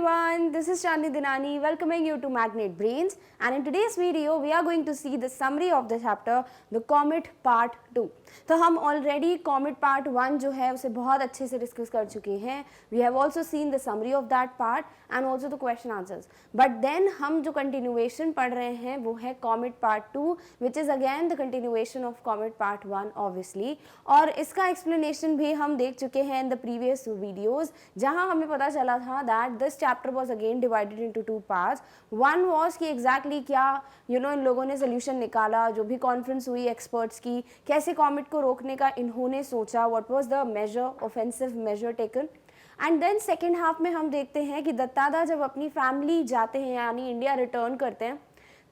everyone, this is Chandni Dinani welcoming you to Magnet Brains, and in today's video we are going to see the summary of the chapter The Comet Part 2. तो हम already comet part 1 जो है उसे बहुत अच्छे से discuss कर चुके हैं. We have also seen the summary of that part and also the question answers. But then हम जो कंटिन्यूएशन पढ़ रहे हैं वो है comet part 2 which is again the continuation of comet part 1 obviously. और इसका एक्सप्लेनेशन भी हम देख चुके हैं इन द प्रीवियस वीडियोज़, जहाँ हमें पता चला था that this chapter was again divided into 2 parts. One was कि एग्जैक्टली क्या इन लोगों ने सोल्यूशन निकाला, जो भी कॉन्फ्रेंस हुई एक्सपर्ट्स की, कैसे कॉमेट को रोकने का इन्होंने सोचा, what was the major offensive measure taken. And then second half में हम देखते हैं कि दत्तादा जब अपनी फैमिली जाते हैं यानी इंडिया रिटर्न करते हैं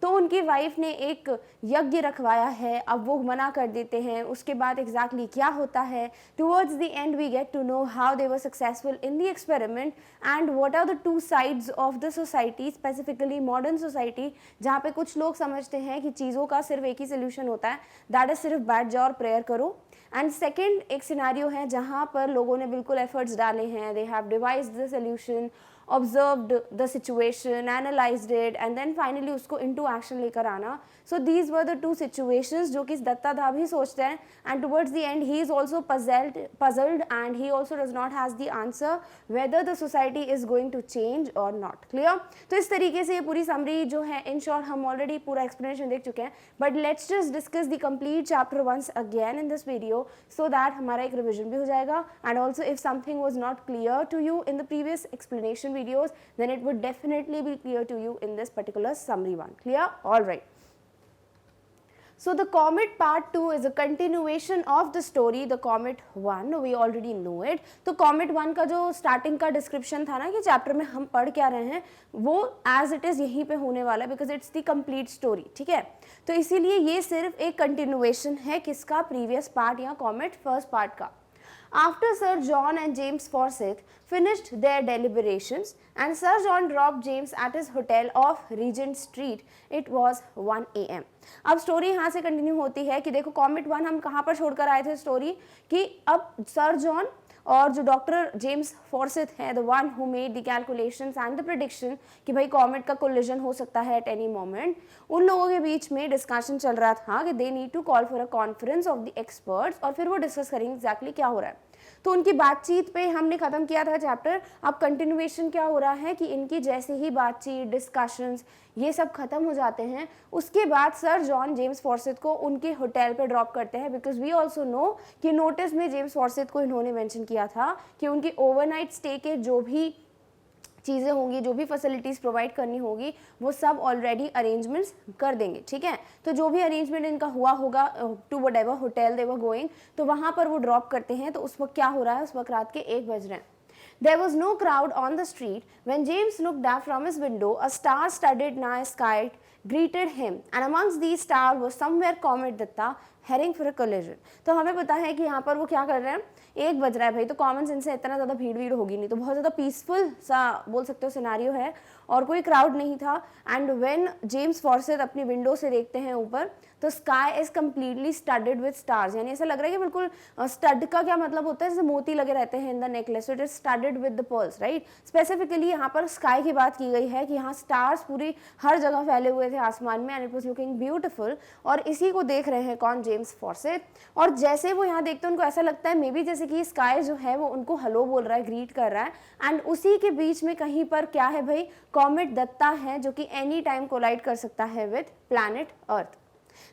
तो उनकी वाइफ ने एक यज्ञ रखवाया है, अब वो मना कर देते हैं. उसके बाद एग्जैक्टली क्या होता है, towards the end we get to know how they were successful in the experiment and what are the two sides of the society, specifically modern society, जहाँ पे कुछ लोग समझते हैं कि चीज़ों का सिर्फ एक ही सोल्यूशन होता है, दैट इज सिर्फ बैठ जाओ और प्रेयर करो. एंड सेकेंड एक सिनारियो है जहाँ पर लोगों ने बिल्कुल एफर्ट्स डाले हैं, they have devised the solution, observed the situation, analyzed it and then finally उसको into action लेकर आना. So these were the two situations जो कि दत्तादा भी सोचते हैं and towards the end he is also puzzled and he also does not has the answer whether the society is going to change or not. Clear? तो इस तरीके से ये पूरी summary जो है in short हम already पूरा explanation देख चुके हैं, but let's just discuss the complete chapter once again in this video so that हमारा एक revision भी हो जाएगा and also if something was not clear to you in the previous explanation videos then it would definitely be clear to you in this particular summary one. Clear? All right. So the Comet Part 2 is a continuation of the story The Comet 1. We already know it. तो Comet 1 का जो starting का description था ना कि chapter में हम पढ़ क्या रहे हैं वो as it is यहीं पे होने वाला है because it's the complete story. ठीक है, तो इसीलिए ये सिर्फ एक continuation है किसका, previous part या Comet first part का. After Sir John and James Forsyth finished their deliberations and Sir John dropped James at his hotel off Regent Street, it was 1 AM. अब स्टोरी यहाँ से कंटिन्यू होती है कि देखो कॉमेट 1 हम कहाँ पर छोड़कर आए थे स्टोरी कि अब सर जॉन और जो डॉक्टर जेम्स फॉर्सिथ है, the one who made the calculations and the prediction कि भाई कॉमेट का कोलिजन हो सकता है एट एनी मोमेंट, उन लोगों के बीच में डिस्कशन चल रहा था कि they need to call for a conference of the experts और फिर वो डिस्कस करेंगे एग्जैक्टली क्या हो रहा है. तो उनकी बातचीत पे हमने खत्म किया था चैप्टर. अब कंटिन्यूएशन क्या हो रहा है कि इनकी जैसे ही बातचीत डिस्कशंस ये सब खत्म हो जाते हैं, उसके बाद सर जॉन जेम्स फॉर्सिथ को उनके होटल पे ड्रॉप करते हैं बिकॉज वी ऑल्सो नो कि नोटिस में जेम्स फॉर्सिथ को इन्होंने मेंशन किया था कि उनकी ओवरनाइट स्टे के जो भी चीज़ें होंगी, जो भी फैसिलिटीज़ प्रोवाइड करनी होगी वो सब ऑलरेडी अरेंजमेंट्स कर देंगे. ठीक है, तो जो भी अरेंजमेंट इनका हुआ होगा to whatever hotel they were going, तो वहाँ पर वो ड्रॉप करते हैं. तो उस वक्त क्या हो रहा है, उस वक्त रात के 1 बज रहे हैं. There was no crowd on the street when James looked up from his window. A star-studded night sky greeted him, and amongst these stars was somewhere Comet Datta heading for a collision. तो हमें पता है कि यहाँ पर वो क्या कर रहे हैं, 1 बज रहा है भाई, तो कॉमन सेंस से इतना ज़्यादा भीड़ होगी नहीं, तो बहुत ज़्यादा पीसफुल सा बोल सकते हो सिनारियो है और कोई क्राउड नहीं था. एंड व्हेन जेम्स फॉर्सिथ अपनी विंडो से देखते हैं ऊपर तो sky is completely studded with stars, यानी ऐसा लग रहा है कि बिल्कुल स्टड का क्या मतलब होता है, जैसे मोती लगे रहते हैं in the necklace, so it is studded with the pearls, right. Specifically यहाँ पर स्काई की बात की गई है कि यहाँ स्टार्स पूरी हर जगह फैले हुए थे आसमान में and it was looking beautiful. और इसी को देख रहे हैं कौन, जेम्स फॉर्सिथ. और जैसे वो यहाँ देखते हैं उनको ऐसा लगता है मे बी जैसे कि स्काई जो है वो उनको हेलो बोल रहा है, ग्रीट कर रहा है. एंड उसी के बीच में कहीं पर क्या है भाई, कॉमेट दत्ता है जो कि एनी टाइम कोलाइड कर सकता है with planet earth.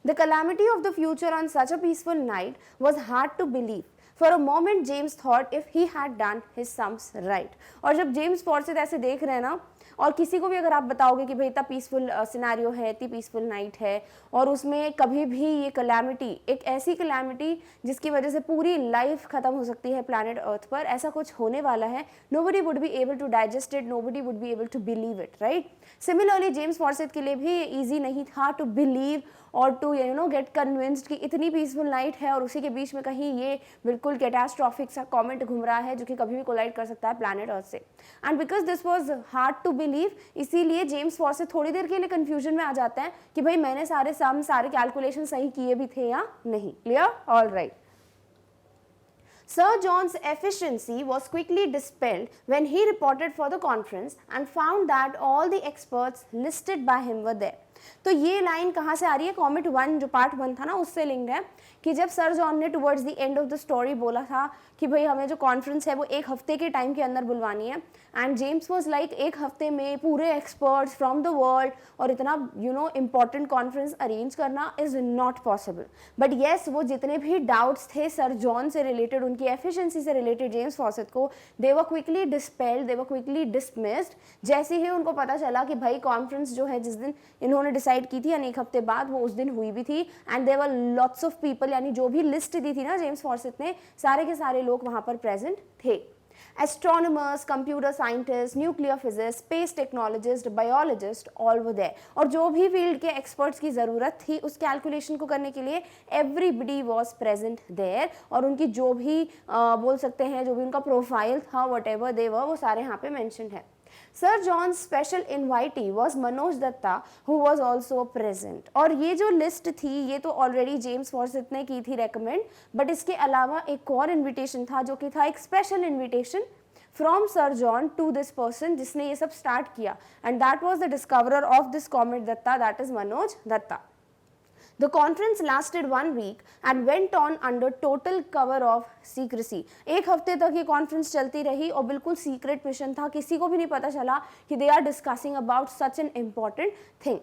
The calamity of the future on such a peaceful night was hard to believe. For a moment James thought if he had done his sums right. और जब James फॉर्सिथ ऐसे देख रहे हैं ना, और किसी को भी अगर आप बताओगे कि भाई इतना पीसफुल सिनारियो है, इतनी पीसफुल नाइट है और उसमें कभी भी ये कलैमिटी, एक ऐसी कलैमिटी जिसकी वजह से पूरी लाइफ खत्म हो सकती है प्लैनेट अर्थ पर, ऐसा कुछ होने वाला है, nobody would be able to digest it, nobody would be able to believe it, right. Similarly James Forsyth के लिए भी ईजी नहीं था टू बिलीव और टू गेट कन्विंस्ड कि इतनी पीसफुल नाइट है और उसी के बीच में कहीं ये बिल्कुल कैटास्ट्रॉफिक सा कॉमेट घूम रहा है जो कि कभी भी कोलाइड कर सकता है प्लैनेट अर्थ से. And because this was hard to believe, इसीलिए जेम्स फॉर्सिथ थोड़ी देर के लिए कंफ्यूजन में आ जाते हैं कि भाई मैंने सारे कैलकुलेशन सही किए भी थे या नहीं. Clear? All right. Sir John's efficiency was quickly dispelled when he reported for the conference and found that all the experts listed by him were there. तो ये लाइन कहाँ से आ रही है? कॉमेट 1 जो पार्ट 1 था ना उससे लिंक्ड है कि जब सर जॉन ने towards the end of the story बोला था कि भाई हमें जो कॉन्फ्रेंस है वो एक हफ्ते के टाइम के अंदर बुलवानी है, एंड जेम्स वाज लाइक एक हफ्ते में पूरे एक्सपर्ट्स फ्रॉम द वर्ल्ड और इतना इम्पॉर्टेंट कॉन्फ्रेंस अरेंज करना is not possible. But yes, वो जितने भी डाउट्स थे सर जॉन से रिलेटेड, उनकी एफिशिएंसी से रिलेटेड जेम्स फॉसेट को, दे वर क्विकली डिस्पेल्ड, दे वर क्विकली डिसमिस्ड. जैसे ही उनको पता चला कि भाई कॉन्फ्रेंस जो है जिस दिन इन्होंने डिसाइड की थी यानी एक हफ्ते बाद, वो उस दिन हुई भी थी, and there were lots of people, यानी जो भी लिस्ट दी थी ना जेम्स फॉसेट ने, सारे के सारे लोग वहां पर प्रेजेंट थे. Astronomers, computer scientist, nuclear physicist, space technologist, biologist, all were there. और जो भी फील्ड के एक्सपर्ट्स की ज़रूरत थी उस कैलकुलेशन को करने के लिए एवरीबडी वॉज प्रेजेंट देयर. और उनकी जो भी बोल सकते हैं जो भी उनका प्रोफाइल था, वट एवर दे वर, वो सारे यहाँ पे मैंशन है. Sir John's special invitee was Manoj Datta, who was also present. और ये जो लिस्ट थी ये तो ऑलरेडी जेम्स फॉसेट ने की थी रेकमेंड, बट इसके अलावा एक और इन्विटेशन था जो कि था एक special invitation from sir John to this person जिसने ये सब स्टार्ट किया, and that was the discoverer of this comet Datta, that is Manoj Datta. The conference lasted 1 week and went on under total cover of secrecy. एक हफ्ते तक ये conference चलती रही और बिल्कुल सीक्रेट मिशन था, किसी को भी नहीं पता चला कि they are discussing about such an important thing.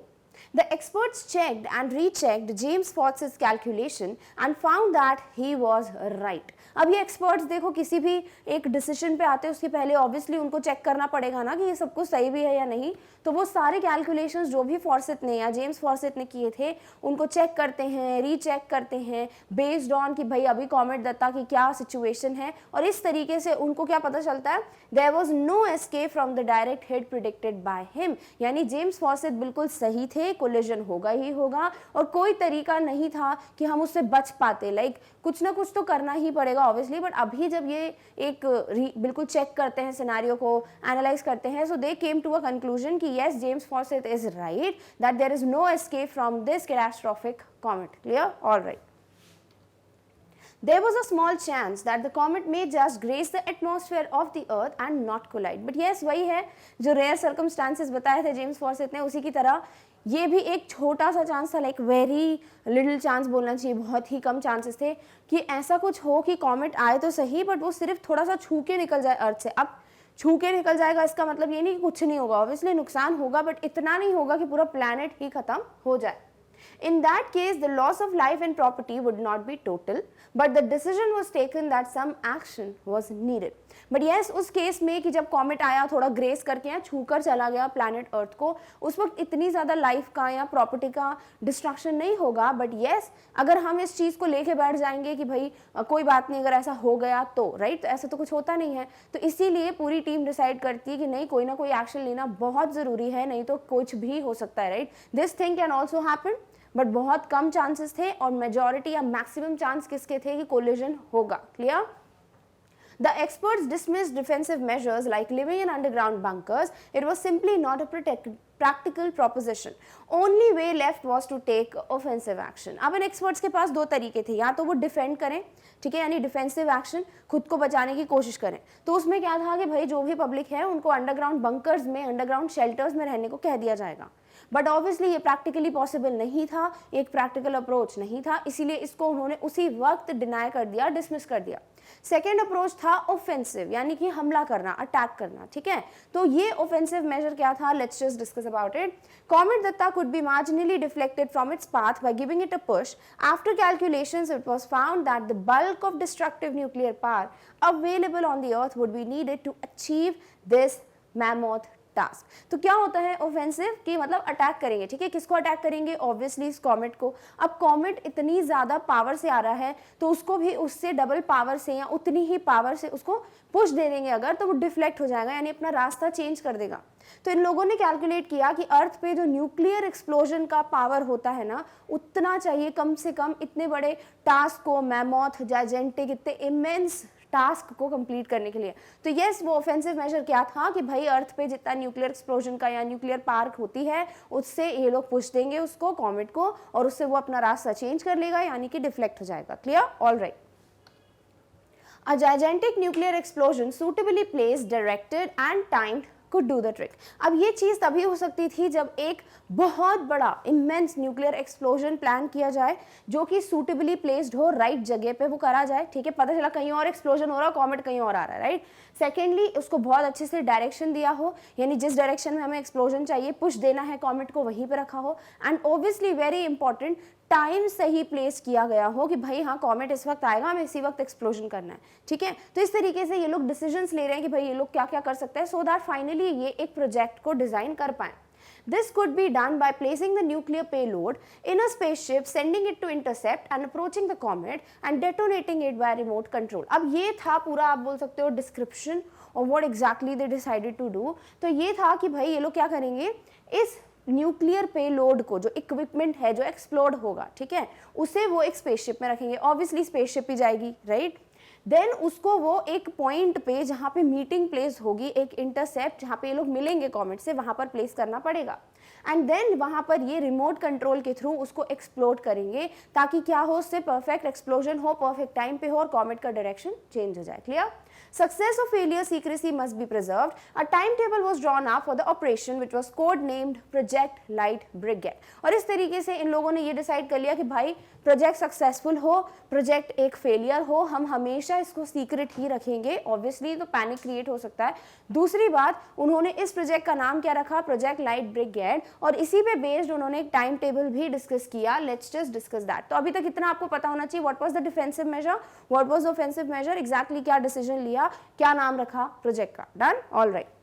The experts checked and rechecked James Fawcett's calculation and found that he was right. अब ये एक्सपर्ट्स देखो किसी भी एक डिसीजन पे आते हैं उसके पहले ऑब्वियसली उनको चेक करना पड़ेगा ना कि ये सब कुछ सही भी है या नहीं. तो वो सारे कैलकुलेशंस जो भी फॉसेट ने या जेम्स फॉसेट ने किए थे उनको चेक करते हैं, रीचेक करते हैं बेस्ड ऑन कि भाई अभी कॉमेट दत्ता की क्या सिचुएशन है, और इस तरीके से उनको क्या पता चलता है, there was no escape from the direct hit predicted by him. यानी जेम्स फॉसेट बिल्कुल सही थे, कोलिजन होगा ही होगा और कोई तरीका नहीं था कि हम उससे बच पाते. लाइक कुछ ना कुछ तो करना ही पड़ेगा ऑब्वियसली, बट अभी जब ये एक बिल्कुल चेक करते हैं सिनेरियो को, एनालाइज करते हैं, so they came to a conclusion कि yes, James Fawcett is right, that there is no escape from this catastrophic comet. Clear? All right. There was a small chance that the comet may just graze the atmosphere of the earth and not collide. But yes, वही है जो rare circumstances बताए थे James faucet ने, उसी की तरह ये भी एक छोटा सा चांस था, लाइक वेरी लिटिल चांस बोलना चाहिए, बहुत ही कम चांसेस थे कि ऐसा कुछ हो कि कॉमेट आए तो सही बट वो सिर्फ थोड़ा सा छू के निकल जाए अर्थ से. अब छू के निकल जाएगा इसका मतलब ये नहीं कि कुछ नहीं होगा, ऑब्वियसली नुकसान होगा बट इतना नहीं होगा कि पूरा प्लैनेट ही खत्म हो जाए. In that case, the loss of life and property would not be total, but the decision was taken that some action was needed. But yes, उस केस में कि जब कॉमेट आया थोड़ा ग्रेस करके या छूकर चला गया प्लैनेट अर्थ को, उस वक्त इतनी ज़्यादा लाइफ का या प्रॉपर्टी का डिस्ट्रक्शन नहीं होगा. बट yes, अगर हम इस चीज़ को लेके बैठ जाएंगे कि भाई कोई बात नहीं अगर ऐसा हो गया तो, राइट, तो ऐसा तो कुछ होता नहीं है. तो इसीलिए पूरी टीम डिसाइड करती है कि नहीं, कोई ना कोई एक्शन लेना बहुत ज़रूरी है, नहीं तो कुछ भी हो सकता है, right. This thing can also happen, but बहुत कम चांसेस थे और मेजॉरिटी या मैक्सिमम चांस किसके थे कि कोलिजन होगा. Clear? The experts dismissed defensive measures like living in underground bunkers. It was simply not a practical proposition. Only way left was to take offensive action. अब इन experts के पास दो तरीके थे, या तो वो डिफेंड करें, ठीक है, यानी डिफेंसिव एक्शन, खुद को बचाने की कोशिश करें. तो उसमें क्या था कि भाई जो भी पब्लिक है उनको अंडरग्राउंड बंकर्स में, अंडरग्राउंड शेल्टर्स में रहने को कह दिया जाएगा. बट ऑब्वियसली ये प्रैक्टिकली पॉसिबल नहीं था, एक प्रैक्टिकल अप्रोच नहीं था, इसीलिए इसको उन्होंने उसी वक्त डिनाई कर दिया, डिसमिस कर दिया. सेकेंड अप्रोच था ऑफेंसिव, यानी कि हमला करना, अटैक करना. ठीक है, तो ये ऑफेंसिव मेजर क्या था, let's just discuss about it. Comet Datta could be marginally deflected from its path by giving it a push. After calculations it was found that the bulk of destructive nuclear power available on the earth would be needed to achieve this mammoth task. तो क्या होता है offensive कि मतलब attack करेंगे, ठीक है, किसको अटैक करेंगे, ऑब्वियसली इस कॉमेट को. अब कॉमेट इतनी ज़्यादा पावर से आ रहा है तो उसको भी उससे डबल पावर से या उतनी ही पावर से उसको पुश दे देंगे अगर, तो वो डिफ्लेक्ट हो जाएगा, यानी अपना रास्ता चेंज कर देगा. तो इन लोगों ने कैलकुलेट किया कि अर्थ पे जो न्यूक्लियर एक्सप्लोजन का पावर होता है ना, उतना चाहिए कम से कम इतने बड़े टास्क को, मैमोथ, जायजेंटिक, इतने इमेंस टास्क को कंप्लीट करने के लिए. तो यस, वो ऑफेंसिव मेजर क्या था कि भाई अर्थ पे जितना न्यूक्लियर एक्सप्लोजन का या न्यूक्लियर पार्क होती है उससे ये लोग पुश देंगे उसको, कॉमेट को, और उससे वो अपना रास्ता चेंज कर लेगा, यानी कि डिफ्लेक्ट हो जाएगा. Clear? All right. A gigantic nuclear explosion suitably placed, directed and timed could do the trick. अब ये चीज़ तभी हो सकती थी जब एक बहुत बड़ा इमेंस न्यूक्लियर एक्सप्लोजन प्लान किया जाए जो कि सूटेबली प्लेस्ड हो, राइट जगह पे वो करा जाए, ठीक है। पता चला कहीं और एक्सप्लोजन हो रहा है, कॉमेट कहीं और आ रहा है, राइट। सेकेंडली उसको बहुत अच्छे से डायरेक्शन दिया हो, यानी जिस डायरेक्शन में हमें एक्सप्लोजन चाहिए, पुश देना है कॉमेट को, वहीं पे रखा हो। And obviously very important, time सही प्लेस किया गया हो कि भाई हाँ कॉमेट इस वक्त आएगा, हमें इसी वक्त एक्सप्लोजन करना है, ठीक है। तो इस तरीके से ये लोग डिसीजंस ले रहे हैं कि भाई ये लोग क्या क्या कर सकते हैं, सो दैट फाइनली ये एक प्रोजेक्ट को डिजाइन कर पाए। This could be done by placing the nuclear payload in a spaceship, sending it to intercept and approaching the comet and detonating it by remote control. अब ये था पूरा, आप बोल सकते हो, description of what exactly they decided to do. तो ये था कि भाई ये लोग क्या करेंगे, इस न्यूक्लियर पेलोड को, जो इक्विपमेंट है जो एक्सप्लोड होगा, ठीक है, उसे वो एक स्पेसशिप में रखेंगे। ऑब्वियसली स्पेसशिप ही जाएगी, राइट। देन उसको वो एक पॉइंट पे जहाँ पे मीटिंग प्लेस होगी, एक इंटरसेप्ट जहाँ पे ये लोग मिलेंगे कॉमेट से, वहाँ पर प्लेस करना पड़ेगा। एंड देन वहाँ पर ये रिमोट कंट्रोल के थ्रू उसको एक्सप्लोड करेंगे ताकि क्या हो, उससे परफेक्ट एक्सप्लोजन हो, परफेक्ट टाइम पे हो और कॉमेट का डायरेक्शन चेंज हो जाए। Clear? Success or failure secrecy must be preserved. A timetable was drawn up for the operation which was code named Project Light Brigade. और इस तरीके से इन लोगों ने ये डिसाइड कर लिया कि भाई प्रोजेक्ट सक्सेसफुल हो, प्रोजेक्ट एक फेलियर हो, हम हमेशा इसको सीक्रेट ही रखेंगे। ऑब्वियसली तो पैनिक क्रिएट हो सकता है। दूसरी बात, उन्होंने इस प्रोजेक्ट का नाम क्या रखा, प्रोजेक्ट लाइट ब्रिगेड, और इसी पे बेस्ड उन्होंने एक टाइम टेबल भी डिस्कस किया। Let's just discuss that. तो अभी तक इतना आपको पता होना चाहिए, what was the defensive major, what was the offensive major, exactly क्या डिसीजन लिया, क्या नाम रखा प्रोजेक्ट का। Done, all right.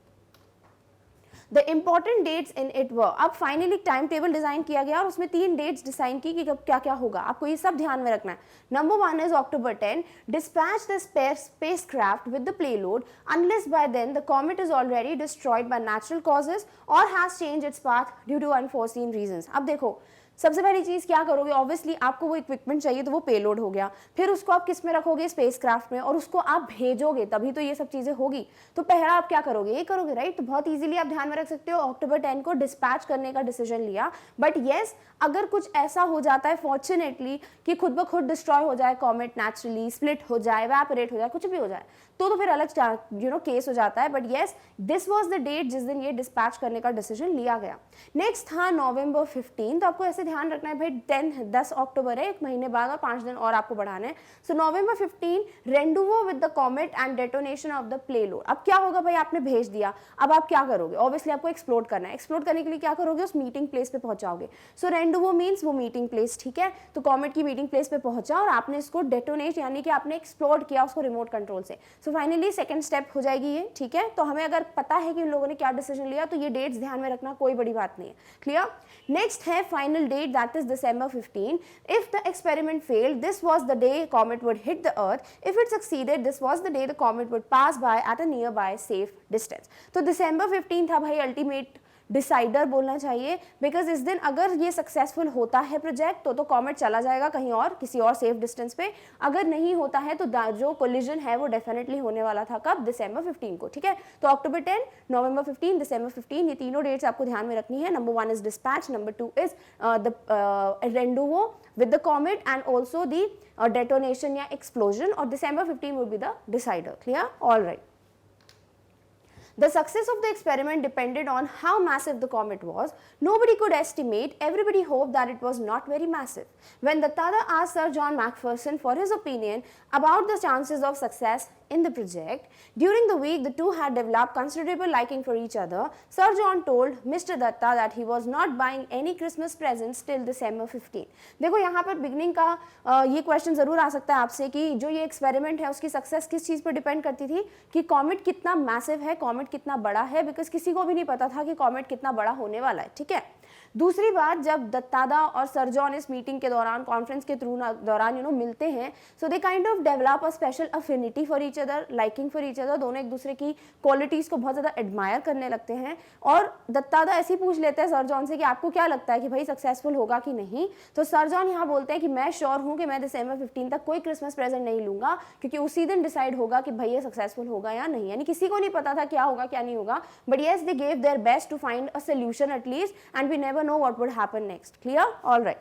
The important dates in it were, अब फाइनली टाइम टेबल डिजाइन किया गया और उसमें 3 डेट्स डिसाइन की कि कब क्या क्या होगा, आपको ये सब ध्यान में रखना है। Number 1 is October 10, dispatch the spacecraft with the payload unless by then the comet is already destroyed by natural causes or has changed its path due to unforeseen reasons। अब देखो सबसे पहली चीज क्या करोगे, ऑब्वियसली आपको वो इक्विपमेंट चाहिए तो वो पेलोड हो गया, फिर उसको आप किस में रखोगे, स्पेसक्राफ्ट में, और उसको आप भेजोगे तभी तो ये सब चीजें होगी। तो पहला आप क्या करोगे, ये करोगे, राइट। तो बहुत इजीली आप ध्यान में रख सकते हो, October 10 को डिस्पैच करने का डिसीजन लिया। बट येस, अगर कुछ ऐसा हो जाता है फॉर्चुनेटली कि खुद ब खुद डिस्ट्रॉय हो जाए कॉमेट, नेचुरली स्प्लिट हो जाए, एवेपोरेट हो जाए, कुछ भी हो जाए, तो फिर अलग केस हो जाता है। But yes, this was the date जिस दिन ये डिस्पैच करने का डिसीजन लिया गया। नेक्स्ट था November 15। तो आपको ऐसे ध्यान रखना है भाई 10 अक्टूबर है, एक महीने बाद और 5 दिन और आपको बढ़ाना है। So November 15, rendezvous with the comet and detonation of the payload. अब क्या होगा भाई, आपने भेज दिया, अब आप क्या करोगे, ऑब्वियसली आपको एक्सप्लोड करना है। एक्सप्लोड करने के लिए क्या करोगे, उस मीटिंग प्लेस पे पहुंचाओगे। सो रेंडुवो मीन्स वो मीटिंग प्लेस, ठीक है। तो कॉमेट की मीटिंग प्लेस पे पहुंचा और आपने इसको डेटोनेट यानी कि आपने एक्सप्लोड किया उसको रिमोट कंट्रोल से। सो फाइनली सेकंड स्टेप हो जाएगी ये, ठीक है। तो हमें अगर पता है कि उन लोगों ने क्या डिसीजन लिया तो ये डेट्स ध्यान में रखना, कोई बड़ी बात नहीं है। क्लियर? नेक्स्ट है final date, that is December 15. If the experiment failed, this was the day comet would hit the earth. If it succeeded, this was the day the comet would pass by at a nearby safe distance. तो December 15 था भाई ultimate decider बोलना चाहिए, because इस दिन अगर ये successful होता है प्रोजेक्ट तो कॉमेट चला जाएगा कहीं और, किसी और सेफ डिस्टेंस पे। अगर नहीं होता है तो जो कोलिजन है वो डेफिनेटली होने वाला था कब, December 15 को, ठीक है। तो October 10, November 15, December 15, ये तीनों डेट्स आपको ध्यान में रखनी है। Number 1 is dispatch, number 2 is the rendezvous with the comet and also the detonation या एक्सप्लोजन, और December 15 would be the decider. Clear? All right. The success of the experiment depended on how massive the comet was. Nobody could estimate. Everybody hoped that it was not very massive. When Datta asked Sir John Macpherson for his opinion about the chances of success in the project, during the week the two had developed considerable liking for each other. Sir John told Mr. Datta that he was not buying any Christmas presents till December 15. देखो यहाँ पर beginning का ये question जरूर आ सकता है आपसे कि जो ये एक्सपेरिमेंट है उसकी सक्सेस किस चीज़ पर डिपेंड करती थी, कि कॉमेट कितना मैसिव है, कॉमेट कितना बड़ा है, बिकॉज किसी को भी नहीं पता था कि कॉमेट कितना बड़ा होने वाला है, ठीक है। दूसरी बात, जब दत्तादा और सर जॉन इस मीटिंग के दौरान, कॉन्फ्रेंस के थ्रू दौरान मिलते हैं, so they kind of develop a special affinity for each other, liking for each other. दोनों एक दूसरे की क्वालिटीज को बहुत ज़्यादा एडमायर करने लगते हैं। और दत्तादा ऐसे ही पूछ लेते हैं सर जॉन से कि आपको क्या लगता है कि भाई सक्सेसफुल होगा कि नहीं। तो सर जॉन यहाँ बोलते हैं कि मैं श्योर हूँ कि मैं December 15 तक कोई क्रिसमस प्रेजेंट नहीं लूंगा, क्योंकि उसी दिन डिसाइड होगा कि भाई ये सक्सेसफुल होगा या नहीं। यानी किसी को नहीं पता था क्या होगा क्या नहीं होगा, but yes they gave their best to find a solution at least, and we never know what would happen next. Clear? All right.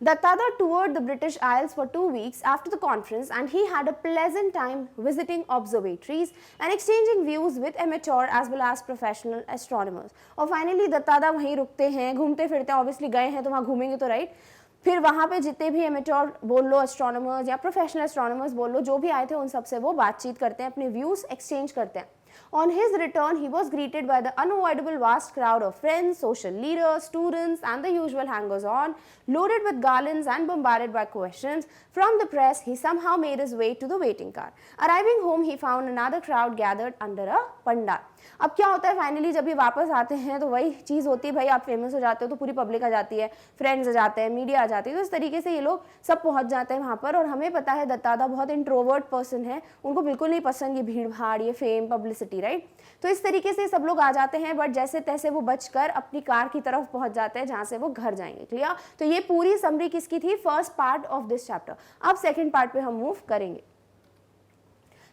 Dattadar toured the British Isles for 2 weeks after the conference, and he had a pleasant time visiting observatories and exchanging views with amateur as well as professional astronomers. और finally दत्तादा वहीं रुकते हैं, घूमते फिरते हैं, obviously गए हैं तो वहाँ घूमेंगे तो राइट, फिर वहाँ पे जितने भी एमेच्योर बोल लो एस्ट्रोनॉमर्स या प्रोफेशनल एस्ट्रोनॉमर्स बोल लो, जो भी आए थे उन सबसे वो बातचीत करते हैं, अपने व्यूज एक्सचेंज करते हैं. On his return, he was greeted by the unavoidable vast crowd of friends, social leaders, students, and the usual hangers-on, loaded with garlands and bombarded by questions. From the press, he somehow made his way to the waiting car. Arriving home, he found another crowd gathered under a pandal. अब क्या होता है finally जब ये वापस आते हैं तो वही चीज़ होती है भाई, आप फेमस हो जाते हो तो पूरी पब्लिक आ जाती है, फ्रेंड्स आ जाते हैं, मीडिया आ जाती है, तो इस तरीके से ये लोग सब पहुंच जाते हैं वहाँ पर. और हमें पता है दत्तादा बहुत इंट्रोवर्ट पर्सन है, उनको बिल्कुल नहीं पसंद ये भीड़ भाड़, ये फेम पब्लिसिटी, राइट. तो इस तरीके से सब लोग आ जाते हैं, बट जैसे तैसे वो बचकर अपनी कार की तरफ पहुंच जाते हैं जहाँ से वो घर जाएंगे. क्लियर. तो ये पूरी समरी किसकी थी, first part of this chapter. अब सेकेंड पार्ट पे हम मूव करेंगे.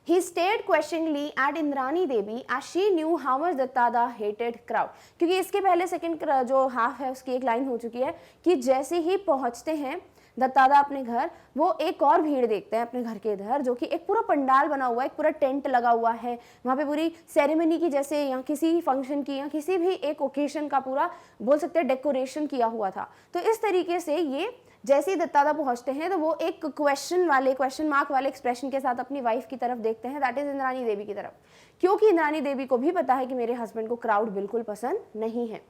He stared questioningly at Indrani Devi as she knew how much Dattada hated crowd. क्योंकि इसके पहले सेकंड जो हाफ है उसकी एक लाइन हो चुकी है कि जैसे ही पहुंचते हैं दत्तादा अपने घर, वो एक और भीड़ देखते हैं अपने घर के इधर, जो कि एक पूरा पंडाल बना हुआ है, एक पूरा टेंट लगा हुआ है वहाँ पे, पूरी सेरेमनी की जैसे या किसी फंक्शन की या किसी भी एक ओकेशन का पूरा बोल सकते हैं डेकोरेशन किया हुआ था. तो इस तरीके से ये जैसे ही दत्तादा पहुंचते हैं तो वो एक क्वेश्चन मार्क वाले एक्सप्रेशन के साथ अपनी वाइफ की तरफ देखते हैं, दैट इज इंद्रानी देवी की तरफ, क्योंकि इंद्रानी देवी को भी पता है कि मेरे हस्बैंड को क्राउड बिल्कुल पसंद नहीं है.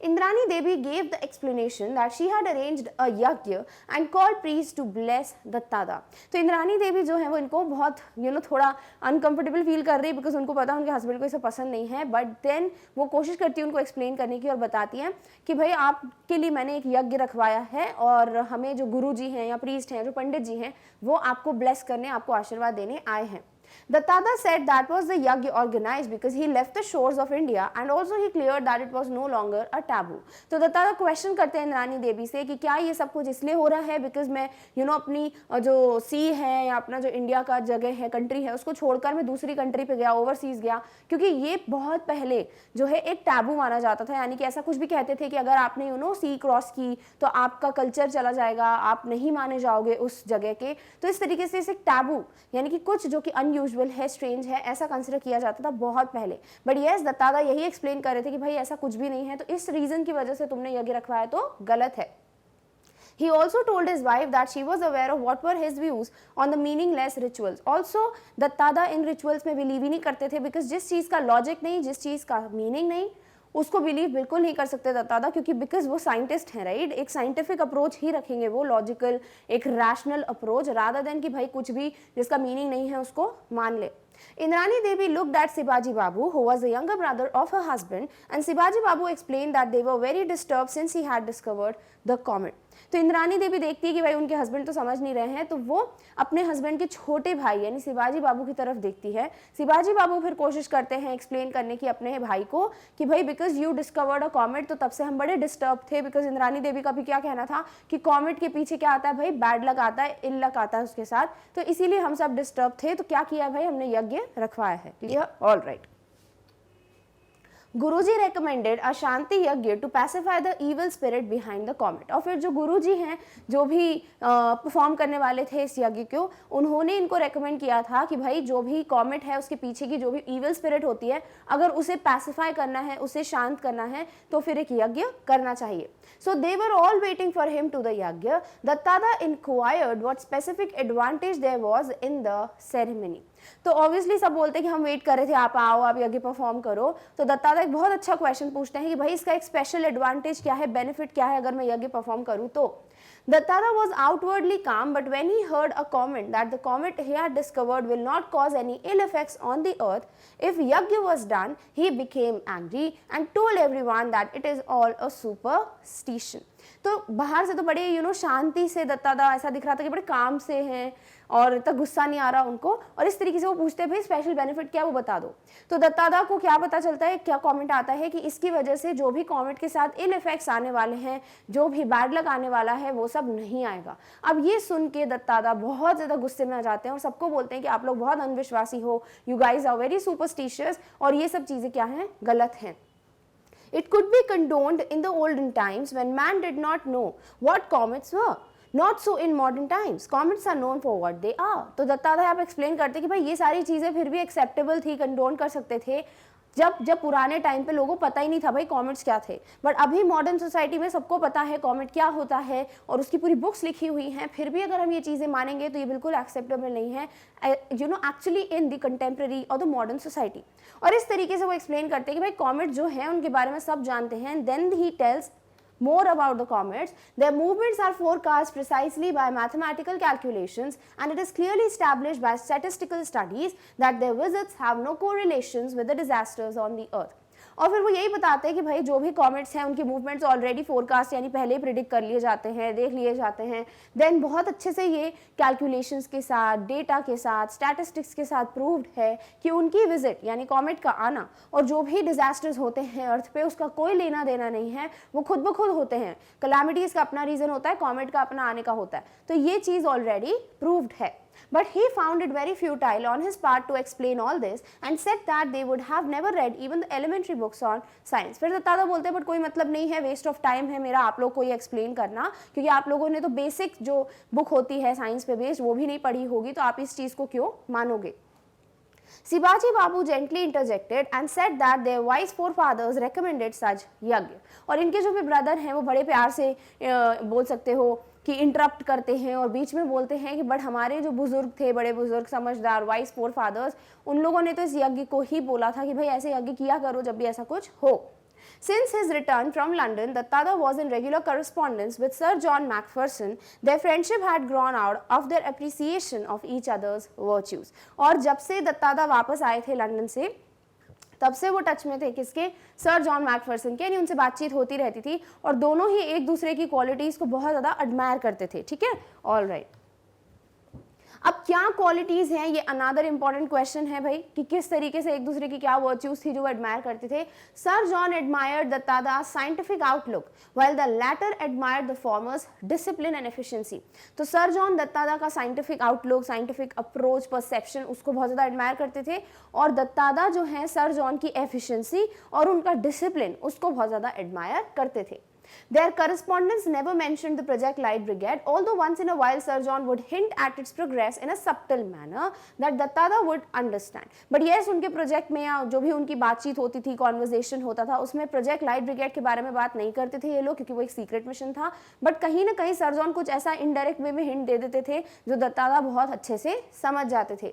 Indrani Devi gave the explanation that she had arranged a yagya and called priests to bless Dattada. तो इंद्रानी देवी जो है वो इनको बहुत थोड़ा अनकंफर्टेबल फील कर रही है, बिकॉज उनको पता है उनके हस्बैंड को इसे पसंद नहीं है, बट देन वो कोशिश करती है उनको एक्सप्लेन करने की और बताती हैं कि भाई आपके लिए मैंने एक यज्ञ रखवाया है और हमें जो गुरु जी हैं या प्रीस्ट हैं, जो पंडित जी हैं, वो आपको ब्लेस करने, आपको आशीर्वाद देने आए हैं. Dattada said that was the yagya organized because he left the shores of India and also he cleared that it was no longer a taboo. तो दत्तादा क्वेश्चन करते हैं इंद्रानी देवी से कि क्या ये सब कुछ इसलिए हो रहा है बिकॉज मैं अपनी जो सी है या अपना जो इंडिया का जगह है, कंट्री है, उसको छोड़कर मैं दूसरी कंट्री पे गया, ओवरसीज गया, क्योंकि ये बहुत पहले जो है एक टैबू माना जाता था. यानी कि ऐसा कुछ भी कहते थे कि अगर आपने सी क्रॉस की तो आपका कल्चर चला जाएगा, आप नहीं माने जाओगे उस जगह के. तो इस तरीके से इसे टैबू यानी कि कुछ जो कि अनयूजुअल है, स्ट्रेंज है, ऐसा कंसिडर किया जाता था बहुत पहले. बट यस, दत्तादा यही एक्सप्लेन कर रहे थे कि भाई ऐसा कुछ भी नहीं है, तो इस रीजन की वजह से तुमने यज्ञ रखवाया तो गलत है. He also told his wife that she was aware of what were his views on the meaningless rituals. Also, Duttada इन रिचुअल्स में बिलीव ही नहीं करते थे, बिकॉज जिस चीज़ का लॉजिक नहीं, जिस चीज़ का मीनिंग नहीं, उसको बिलीव बिल्कुल नहीं कर सकते दत्तादा, क्योंकि बिकॉज वो साइंटिस्ट हैं, राइट. एक साइंटिफिक अप्रोच ही रखेंगे वो, लॉजिकल, एक रैशनल अप्रोच, रादर देन कि भाई कुछ भी जिसका मीनिंग नहीं है उसको मान ले. Indrani Devi looked at Sibaji Babu, who was the younger brother of her husband, and Sibaji Babu explained that they were very disturbed since he had discovered the comet. तो इंद्रानी देवी देखती है कि भाई उनके हस्बैंड तो समझ नहीं रहे हैं, तो वो अपने हस्बैंड के छोटे भाई यानी शिवाजी बाबू की तरफ देखती है. शिवाजी बाबू फिर कोशिश करते हैं एक्सप्लेन करने की अपने भाई को कि भाई because you discovered a comet, तो तब से हम बड़े डिस्टर्ब थे, बिकॉज इंद्रानी देवी का भी क्या कहना था कि कॉमेट के पीछे क्या आता है भाई, बैड लक आता है, इल लक आता है उसके साथ, तो इसीलिए हम सब डिस्टर्ब थे. तो क्या किया भाई, हमने यज्ञ रखवाया है. Clear, all right. Guruji recommended a shanti yagya to pacify the evil spirit behind the comet. और फिर जो गुरुजी हैं, जो भी परफॉर्म करने वाले थे इस यज्ञ को, उन्होंने इनको रेकमेंड किया था कि भाई जो भी कॉमेट है उसके पीछे की जो भी इविल स्पिरिट होती है, अगर उसे पैसिफाई करना है, उसे शांत करना है, तो फिर एक यज्ञ करना चाहिए. So they were all waiting for him to the yagya. Dattada inquired what specific advantage there was in the ceremony. तो ऑब्वियसली सब बोलते हैं कि हम वेट कर रहे थे, आप आओ, आप यज्ञ परफॉर्म करो. तो दत्तादा एक बहुत अच्छा क्वेश्चन पूछते हैं कि भाई इसका एक स्पेशल एडवांटेज क्या है, बेनिफिट क्या है अगर मैं यज्ञ परफॉर्म करूं तो. Dattada was outwardly calm, but when he heard a comment that the comet he had discovered will not cause any ill effects on the earth if yagya was done, he became angry and told everyone that it is all a superstition. तो बाहर से तो बड़े शांति से दत्तादा ऐसा दिख रहा था कि बड़े काम से हैं और इतना गुस्सा नहीं आ रहा उनको, और इस तरीके से वो पूछते हैं भाई स्पेशल बेनिफिट क्या है वो बता दो. तो दत्तादा को क्या पता चलता है, क्या कमेंट आता है कि इसकी वजह से जो भी कमेंट के साथ इल इफेक्ट्स आने वाले हैं, जो भी बैड लक आने वाला है, वो सब नहीं आएगा. अब ये सुन के दत्तादा बहुत ज़्यादा गुस्से में आ जाते हैं और सबको बोलते हैं कि आप लोग बहुत अंधविश्वासी हो, you guys are very superstitious, और ये सब चीज़ें क्या हैं, गलत हैं. It could be condoned in the olden times when man did not know what comets were. Not so in modern times, comets are known for what they are. तो दत्तात्रेय आप एक्सप्लेन करते कि भाई ये सारी चीजें फिर भी एक्सेप्टेबल थी, कंडोन कर सकते थे, जब पुराने टाइम पे लोगों को पता ही नहीं था भाई कॉमेट्स क्या थे। बट अभी मॉडर्न सोसाइटी में सबको पता है कॉमेट क्या होता है और उसकी पूरी बुक्स लिखी हुई हैं, फिर भी अगर हम ये चीज़ें मानेंगे तो ये बिल्कुल एक्सेप्टेबल नहीं है एक्चुअली इन द कंटेम्प्रेरी और द मॉडर्न सोसाइटी। और इस तरीके से वो एक्सप्लेन करते हैं कि भाई कॉमेट जो है उनके बारे में सब जानते हैं। Then he tells more about the comets. Their movements are forecast precisely by mathematical calculations, and it is clearly established by statistical studies that their visits have no correlations with the disasters on the earth. और फिर वो यही बताते हैं कि भाई जो भी कॉमेट्स हैं उनकी मूवमेंट्स ऑलरेडी फोरकास्ट यानी पहले ही प्रिडिक्ट कर लिए जाते हैं, देख लिए जाते हैं। देन बहुत अच्छे से ये कैलकुलेशंस के साथ, डेटा के साथ, स्टैटिस्टिक्स के साथ प्रूव्ड है कि उनकी विजिट यानी कॉमेट का आना और जो भी डिजास्टर्स होते हैं अर्थ पे उसका कोई लेना देना नहीं है, वो खुद ब खुद होते हैं। कैलामिटीज का अपना रीजन होता है, कॉमेट का अपना आने का होता है। तो ये चीज़ ऑलरेडी प्रूव्ड है। But he found it very futile on his part to explain all this and said that they would have never read even the elementary books on science. फिर दत्तात्रेय बोलते हैं बट कोई मतलब नहीं है, वेस्ट ऑफ टाइम है मेरा आप लोग को ये एक्सप्लेन करना, क्योंकि आप लोगों ने तो बेसिक जो बुक होती है साइंस पे बेस्ड वो भी नहीं पढ़ी होगी, तो आप इस चीज़ को क्यों मानोगे। Sibaji Babu gently interjected and said that their wise forefathers recommended such यज्ञ। और इनके जो भी ब्रदर हैं वो बड़े प्यार से बोल सकते हो कि इंटरप्ट करते हैं और बीच में बोलते हैं कि बट हमारे जो बुजुर्ग थे, बड़े बुजुर्ग, समझदार, वाइस फोर फादर्स, उन लोगों ने तो इस यज्ञ को ही बोला था कि भाई ऐसे यज्ञ किया करो जब भी ऐसा कुछ हो। Since his return from London, Dattadda was in regular correspondence with Sir John Macpherson. Their friendship had grown out of their appreciation of each other's virtues. और जब से दत्तात्रेय वापस आए थे लंदन से, तब से वो टच में थे किसके, सर जॉन मैकफर्सन के, यानी उनसे बातचीत होती रहती थी और दोनों ही एक दूसरे की क्वालिटीज को बहुत ज़्यादा एडमायर करते थे। ठीक है, ऑल राइट। अब क्या क्वालिटीज हैं, ये अनदर इंपॉर्टेंट क्वेश्चन है भाई कि किस तरीके से एक दूसरे की क्या वर्च्यूज थी जो वो एडमायर करते थे। Sir John admired Dattatreya scientific outlook while the latter admired the formers discipline and efficiency. तो सर जॉन दत्तात्रेय का scientific outlook, scientific approach, perception, उसको बहुत ज़्यादा एडमायर करते थे और दत्तात्रेय जो है सर जॉन की एफिशिएंसी और उनका डिसिप्लिन उसको बहुत ज़्यादा एडमायर करते थे। Their correspondence never mentioned the Project Light Brigade, although once in a while Sir John would hint at its progress in a subtle manner that Dattadda would understand. But yes, उनके project में या जो भी उनकी बातचीत होती थी, conversation होता था, उसमें प्रोजेक्ट लाइट ब्रिगेड के बारे में बात नहीं करते थे ये लोग, क्योंकि वो एक सीक्रेट मिशन था। बट कहीं ना कहीं सर जॉन कुछ ऐसा इनडायरेक्ट वे में हिंट दे देते थे जो दत्तात्रेय बहुत अच्छे से समझ जाते थे।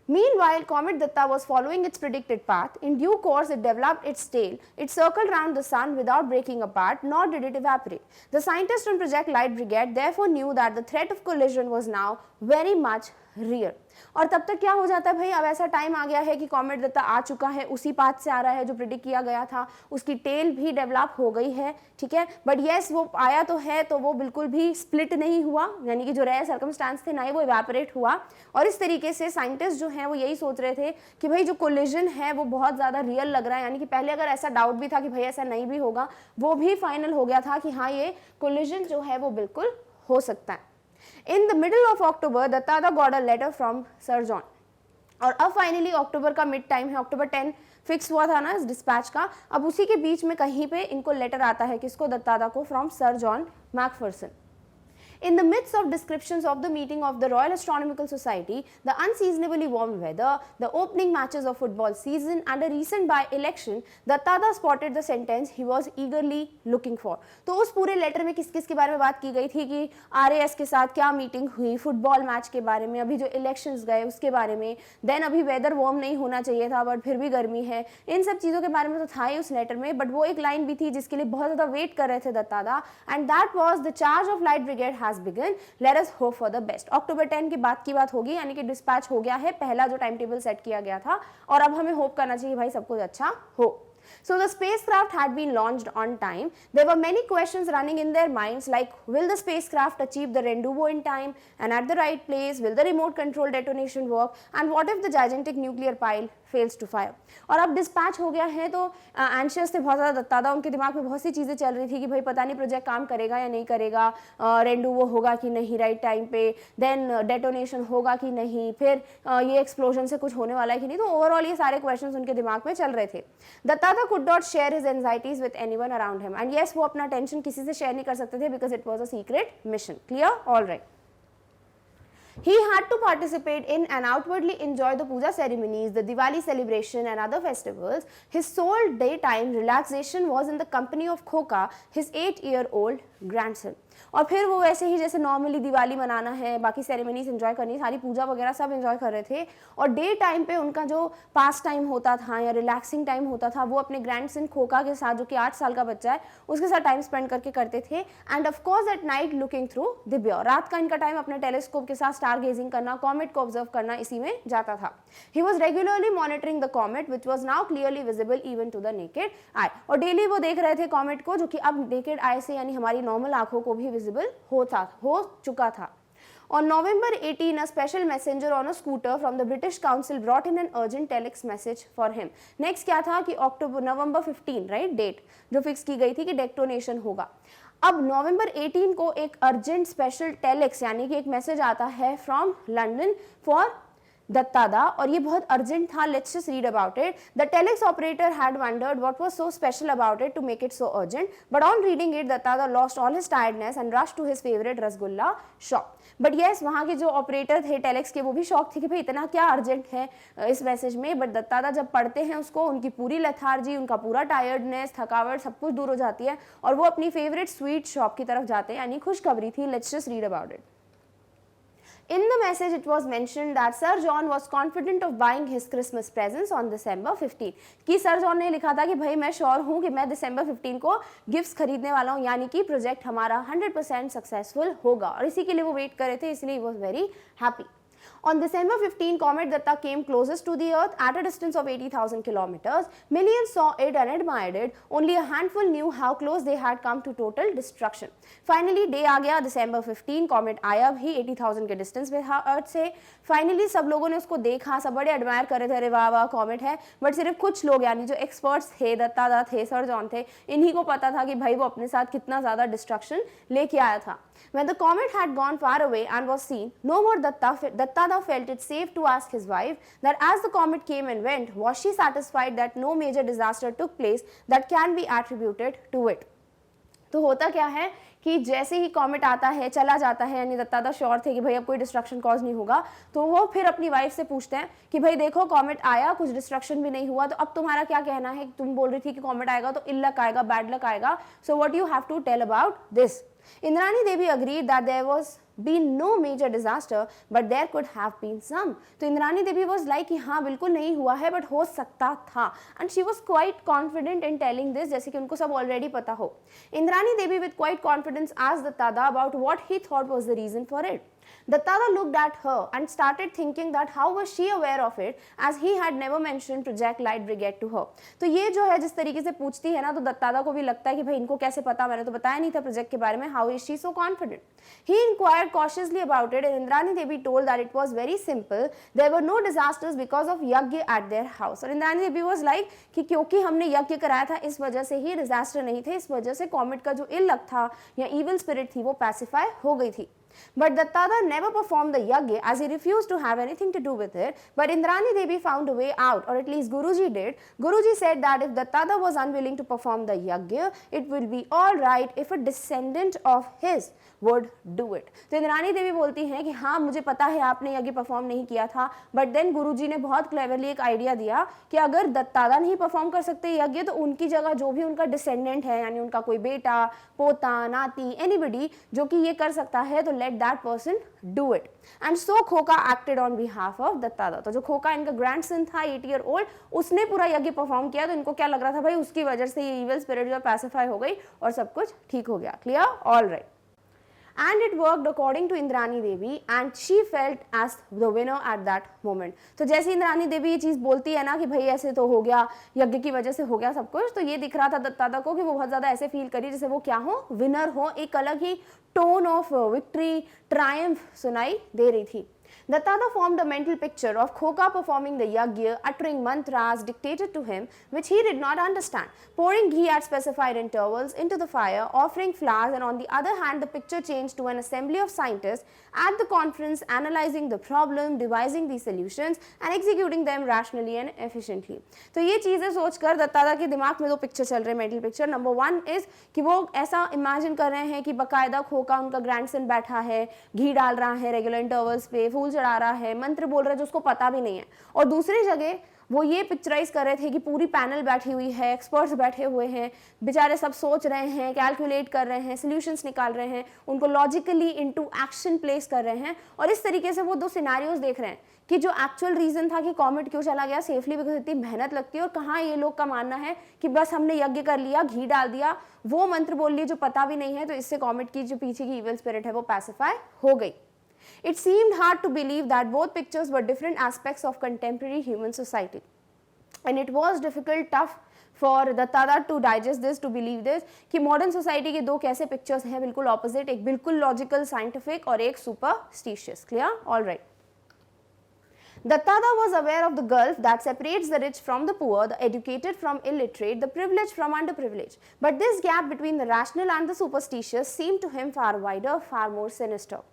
Meanwhile, Comet Datta was following its predicted path. In due course, it developed its tail. It circled round the sun without breaking apart, nor did it evaporate. The scientists on Project Light Brigade therefore knew that the threat of collision was now very much real. और तब तक क्या हो जाता है भाई, अब ऐसा टाइम आ गया है कि कॉमेट दत्ता आ चुका है, उसी पाथ से आ रहा है जो प्रिडिक्ट किया गया था, उसकी टेल भी डेवलप हो गई है। ठीक है, बट येस वो आया तो है, तो वो बिल्कुल भी स्प्लिट नहीं हुआ, यानी कि जो रेयर सर्कमस्टांस थे ना ही वो इवेपोरेट हुआ। और इस तरीके से साइंटिस्ट जो हैं वो यही सोच रहे थे कि भाई जो कोलिजन है वो बहुत ज़्यादा रियल लग रहा है, यानी कि पहले अगर ऐसा डाउट भी था कि भाई ऐसा नहीं भी होगा, वो भी फाइनल हो गया था कि हाँ ये कोलिजन जो है वो बिल्कुल हो सकता है। In the middle of October, Dattadda got a letter from Sir John. और अब फाइनली अक्टूबर का मिड टाइम है, अक्टूबर 10 फिक्स हुआ था ना इस डिस्पैच का। अब उसी के बीच में कहीं पे इनको लेटर आता है, किसको, दत्तात्रेय को, from sir John Macpherson. In the midst of descriptions of the meeting of the Royal Astronomical Society, the unseasonably warm weather, the opening matches of football season and a recent by-election, Dattadda spotted the sentence he was eagerly looking for. तो उस पूरे letter में किस किस के बारे में बात की गई थी कि RAS के साथ क्या मीटिंग हुई, फुटबॉल मैच के बारे में, अभी जो इलेक्शंस गए उसके बारे में, देन अभी वेदर वार्म नहीं होना चाहिए था बट फिर भी गर्मी है, इन सब चीज़ों के बारे में तो था ही उस लेटर में। बट वो एक लाइन भी थी जिसके लिए बहुत ज़्यादा वेट कर रहे थे Dattatreya, and that was the charge of light brigade has begun, let us hope for the best. अक्टूबर 10 की बात होगी, यानी कि डिस्पैच हो गया है, पहला जो टाइम टेबल सेट किया गया था, और अब हमें होप करना चाहिए भाई सब कुछ अच्छा हो। So the spacecraft had been launched on time. There were many questions running in their minds like, will the spacecraft achieve the rendezvous in time and at the right place? Will the remote control detonation work? And what if the gigantic nuclear pile fails to fire। और अब dispatch हो गया है तो anxious थे बहुत ज़्यादा दत्तादा, उनके दिमाग में बहुत सी चीज़ें चल रही थी कि भाई पता नहीं प्रोजेक्ट काम करेगा या नहीं करेगा, रेंडू वो होगा कि नहीं राइट टाइम पे, देन डेटोनेशन होगा कि नहीं, फिर ये एक्सप्लोजन से कुछ होने वाला है कि नहीं। तो ओवरऑल ये सारे क्वेश्चंस उनके दिमाग में चल रहे थे। Duttada could not share his anxieties with anyone around him, and yes वो अपना टेंशन किसी से शेयर नहीं कर सकते थे because it was a secret mission. Clear? All right. He had to participate in and outwardly enjoy the puja ceremonies, the Diwali celebration and other festivals. His sole daytime relaxation was in the company of Khoka, his 8-year-old grandson. और फिर वो वैसे ही जैसे normally Diwali मनाना है, बाकी ceremonies enjoy करनी, सारी पूजा वगैरह सब एंजॉय कर रहे थे। और डे टाइम पे उनका जो पास टाइम होता था या रिलैक्सिंग टाइम होता था वो अपने ग्रैंडसन खोका के साथ, जो कि 8 साल का बच्चा है, उसके साथ टाइम स्पेंड करके करते थे। And of course at night looking through the ब्योर, रात का इनका टाइम अपने टेलीस्कोप के साथ स्टार गेजिंग करना, कॉमेट को ऑब्जर्व करना, इसी में जाता था। He was regularly monitoring the comet which was now clearly visible even to the naked eye, और डेली वो देख रहे थे कॉमेट को, जो कि अब नेकेड आई से यानी हमारी नॉर्मल आंखों को भी विजिबल हो चुका था। On November 18, a special messenger on a scooter from the British Council brought in an urgent telex message for him. Next क्या था कि नवंबर 15 राइट डेट जो फिक्स की गई थी कि डेटोनेशन होगा। अब नवंबर 18 को एक अर्जेंट स्पेशल टेलेक्स यानी कि एक मैसेज आता है फ्रॉम लंदन फॉर दत्तादा, और ये बहुत अर्जेंट था। Let's just read about it. The telex operator had wondered what was so special about it to make it so urgent, but on reading it Duttada lost all his tiredness and rushed to his favourite rasgulla shop. But yes वहाँ के जो operator थे telex के वो भी shock थे कि भाई इतना क्या अर्जेंट है इस मैसेज में। बट दत्तादा जब पढ़ते हैं उसको, उनकी पूरी लेथार्जी, उनका पूरा टायर्डनेस, थकावट सब कुछ दूर हो जाती है और वो अपनी फेवरेट स्वीट शॉप की तरफ जाते हैं, यानी खुशखबरी थी। Let's just read about it. In the message, it was mentioned that Sir John was confident of buying his Christmas presents on December 15. कि सर जॉन ने लिखा था कि भाई मैं श्योर हूँ कि मैं दिसंबर 15 को गिफ्ट्स खरीदने वाला हूँ, यानी कि प्रोजेक्ट हमारा 100% सक्सेसफुल होगा, और इसी के लिए वो वेट कर रहे थे, इसलिए he was very happy. On December 15, Comet Datta came closest to the Earth at a distance of 80,000 kilometers. Millions saw it and admired it. Only a handful knew how close they had come to total destruction. Finally, day आ गया December 15, Comet आया भी 80,000 के distance पे था Earth से। Finally, सब लोगों ने उसको देखा, सब बड़े admire कर रहे थे, अरे वाह वाह Comet है। बट सिर्फ कुछ लोग यानी जो एक्सपर्ट्स थे, दत्तादा थे, सर जॉन थे, इन्हीं को पता था कि भाई वो अपने साथ कितना ज़्यादा डिस्ट्रक्शन लेके आया था। When the comet had gone far away and was seen no more, Dattada felt it safe to ask his wife that as the comet came and went, was she satisfied that no major disaster took place that can be attributed to it. तो होता क्या है कि जैसे ही comet आता है चला जाता है, यानी दत्तादा श्योर थे कि भाई अब कोई डिस्ट्रक्शन कॉज नहीं होगा, तो वो फिर अपनी वाइफ से पूछते हैं कि भाई देखो कॉमेट आया, कुछ डिस्ट्रक्शन भी नहीं हुआ, तो अब तुम्हारा क्या कहना है। तुम बोल रही थी कि कॉमेट आएगा तो इल लक आएगा, बैड लक आएगा, so what you have to tell about this. Indrani Devi agreed that there was been no major disaster, but there could have been some. तो इंद्रानी देवी was like कि हाँ बिल्कुल नहीं हुआ है but हो सकता था, and she was quite confident in telling this, जैसे कि उनको सब already पता हो। इंद्रानी देवी with quite confidence asked Dattada about what he thought was the reason for it. Dattada looked at her and started thinking that how was she aware of it, as he had never mentioned Project Light Brigade to her. तो ये जो है जिस तरीके से पूछती है ना, तो दत्तादा को भी लगता है कि भाई इनको कैसे पता, मैंने तो बताया नहीं था प्रोजेक्ट के बारे में, how is she so confident? He inquired cautiously about it and Indrani Devi told that it was very simple, there were no disasters because of यज्ञ at their house. और इंद्रानी देवी was like कि क्योंकि हमने यज्ञ कराया था इस वजह से ही डिजास्टर नहीं थे, इस वजह से कॉमेट का जो इल लक था या इविल स्पिरिट थी वो पैसिफाई हो गई थी। But Dattada never performed the yagya as he refused to have anything to do with it. But Indrani Devi found a way out, or at least Guruji did. Guruji said that if Dattada was unwilling to perform the yagya, it will be all right if a descendant of his would do it. तो इंद्रानी देवी बोलती हैं कि हाँ मुझे पता है आपने यज्ञ परफॉर्म नहीं किया था, बट देन गुरुजी ने बहुत क्लेवरली एक आइडिया दिया कि अगर दत्तादा नहीं परफॉर्म कर सकते यज्ञ तो उनकी जगह जो भी उनका डिसेंडेंट है, यानी उनका कोई बेटा, पोता, नाती, एनीबडी जो कि ये कर सकता है, तो let that person do it. And so खोका acted on behalf of दत्तादा. तो जो खोका इनका ग्रैंडसन था 8 year old, उसने पूरा यज्ञ परफॉर्म किया, तो इनको क्या लग रहा था भाई उसकी वजह से ये इविल स्पिरिट जो पैसिफाई हो गई और सब कुछ ठीक हो गया। Clear? All right. And it worked according to Indrani Devi, and she felt as the winner at that moment. तो जैसे इंद्रानी देवी ये चीज़ बोलती है ना कि भाई ऐसे तो हो गया, यज्ञ की वजह से हो गया सब कुछ, तो ये दिख रहा था दत्तादा को कि वो बहुत ज़्यादा ऐसे फील करी जैसे वो क्या हो, विनर हो, एक अलग ही टोन ऑफ विक्ट्री, ट्रायम्फ सुनाई दे रही थी। Dattata formed a mental picture of Khoka performing the yagya, uttering mantras dictated to him, which he did not understand, pouring ghee at specified intervals into the fire, offering flowers, and on the other hand, the picture changed to an assembly of scientists at the conference analyzing the problem, devising the solutions, and executing them rationally and efficiently. तो ये चीज़ें सोचकर दत्तादा के दिमाग में दो picture चल रहे हैं mental picture. Number one is कि वो ऐसा इमेजिन कर रहे हैं कि बकायदा खोका उनका ग्रैंडसन बैठा है, घी डाल रहा है रेगुलर इंटरवल्स पे, फूल चढ़ा रहा है, मंत्र बोल रहा है जो उसको पता भी नहीं है. और दूसरी जगह वो ये पिक्चराइज कर रहे थे कि पूरी पैनल बैठी हुई है, एक्सपर्ट्स बैठे हुए हैं, बेचारे सब सोच रहे हैं, कैलकुलेट कर रहे हैं, सॉल्यूशंस निकाल रहे हैं, उनको लॉजिकली इनटू एक्शन प्लेस कर रहे हैं. और इस तरीके से वो दो सिनेरियोज देख रहे हैं कि जो एक्चुअल रीजन था कि कॉमेट क्यों चला गया सेफली, बिकॉज इतनी मेहनत लगती है, और कहाँ ये लोग का मानना है कि बस हमने यज्ञ कर लिया, घी डाल दिया, वो मंत्र बोल लिए जो पता भी नहीं है, तो इससे कॉमेट की जो पीछे की इविल स्पिरिट है वो पैसिफाई हो गई. It seemed hard to believe that both pictures were different aspects of contemporary human society. And it was difficult, tough for Dattada to digest this, to believe this, कि modern society के दो कैसे pictures हैं बिल्कुल opposite, एक बिल्कुल logical, scientific और एक superstitious. Clear? All right. Dattada was aware of the gulf that separates the rich from the poor, the educated from illiterate, the privileged from underprivileged. But this gap between the rational and the superstitious seemed to him far wider, far more sinister.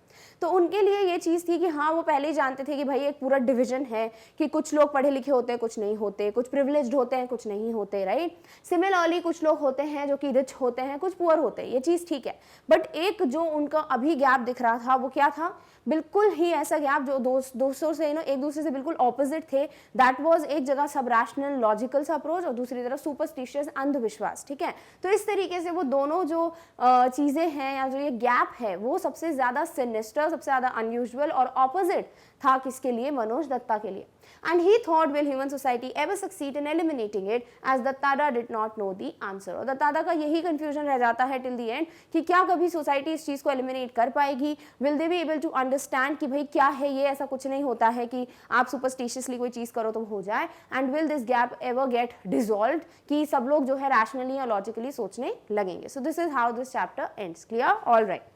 तो उनके लिए ये चीज़ थी कि हाँ वो पहले ही जानते थे कि भाई एक पूरा डिवीजन है कि कुछ लोग पढ़े लिखे होते हैं, कुछ नहीं होते, कुछ प्रिविलेज्ड होते हैं, कुछ नहीं होते, राइट. सिमिलरली कुछ लोग होते हैं जो कि रिच होते हैं, कुछ पुअर होते हैं, ये चीज़ ठीक है. बट एक जो उनका अभी गैप दिख रहा था वो क्या था, बिल्कुल ही ऐसा गैप जो दोस्तों से एक दूसरे से बिल्कुल ऑपोजिट थे. दैट वाज एक जगह सब रैशनल लॉजिकल सा अप्रोच और दूसरी तरफ सुपरस्टिशियस अंधविश्वास. ठीक है, तो इस तरीके से वो दोनों जो चीज़ें हैं या जो ये गैप है वो सबसे ज़्यादा सिनिस्टर, सबसे ज़्यादा अनयूजुअल और ऑपोजिट था किसके लिए, मनोज दत्ता के लिए. And he thought, will human society ever succeed in eliminating it, as Dattada did not know the answer. और दत्तादा का यही confusion रह जाता है till the end कि क्या कभी सोसाइटी इस चीज़ को eliminate कर पाएगी, will they be able to understand कि भाई क्या है ये, ऐसा कुछ नहीं होता है कि आप superstitiously कोई चीज़ करो तो हो जाए, and will this gap ever get dissolved कि सब लोग जो है rationally या logically सोचने लगेंगे. So this is how this chapter ends. Clear? All right.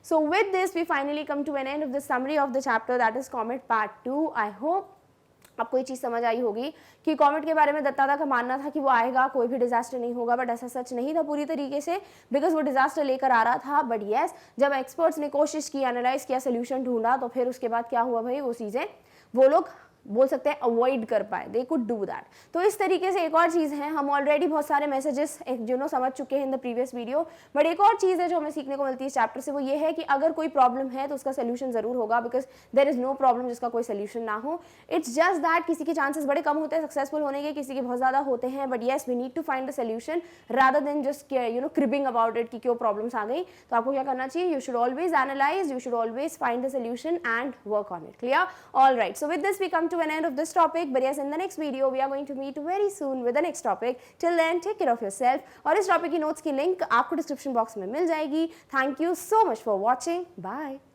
So with this we finally come to an end of the summary of the chapter, that is Comet Part 2. I hope आपको ये चीज़ समझ आई होगी कि comet के बारे में दत्तादा का मानना था कि वो आएगा, कोई भी डिजास्टर नहीं होगा, बट ऐसा सच नहीं था पूरी तरीके से, बिकॉज वो डिजास्टर लेकर आ रहा था. बट येस, जब एक्सपर्ट्स ने कोशिश की, एनालाइज किया, सोल्यूशन ढूंढा, तो फिर उसके बाद क्या हुआ भाई, वो चीज़ें वो लोग बोल सकते हैं अवॉइड कर पाए, दे कुड डू दैट. तो इस तरीके से एक और चीज़ है, हम ऑलरेडी बहुत सारे मैसेजेस समझ चुके हैं in the previous video, but एक और चीज़ है जो हमें सीखने को मिलती है इस चैप्टर से, वो ये है कि अगर कोई प्रॉब्लम है तो उसका सोल्यूशन जरूर होगा, because there is no problem जिसका कोई सोल्यूशन ना हो. इट्स जस्ट दैट किसी के चांसेस बड़े कम होते हैं सक्सेसफुल होने के, किसी के बहुत ज़्यादा होते हैं, but yes we need to find the solution rather than just cribbing about it कि क्यों प्रॉब्लम्स आ गई. तो आपको क्या करना चाहिए, you should always analyse, you should always find the solution and work on it. Clear? All right. So with this we come to an end of this topic. But yes, in the next video we are going to meet very soon with the next topic. Till then, take care of yourself. और इस topic की notes की link आपको description box में मिल जाएगी. Thank you so much for watching. Bye.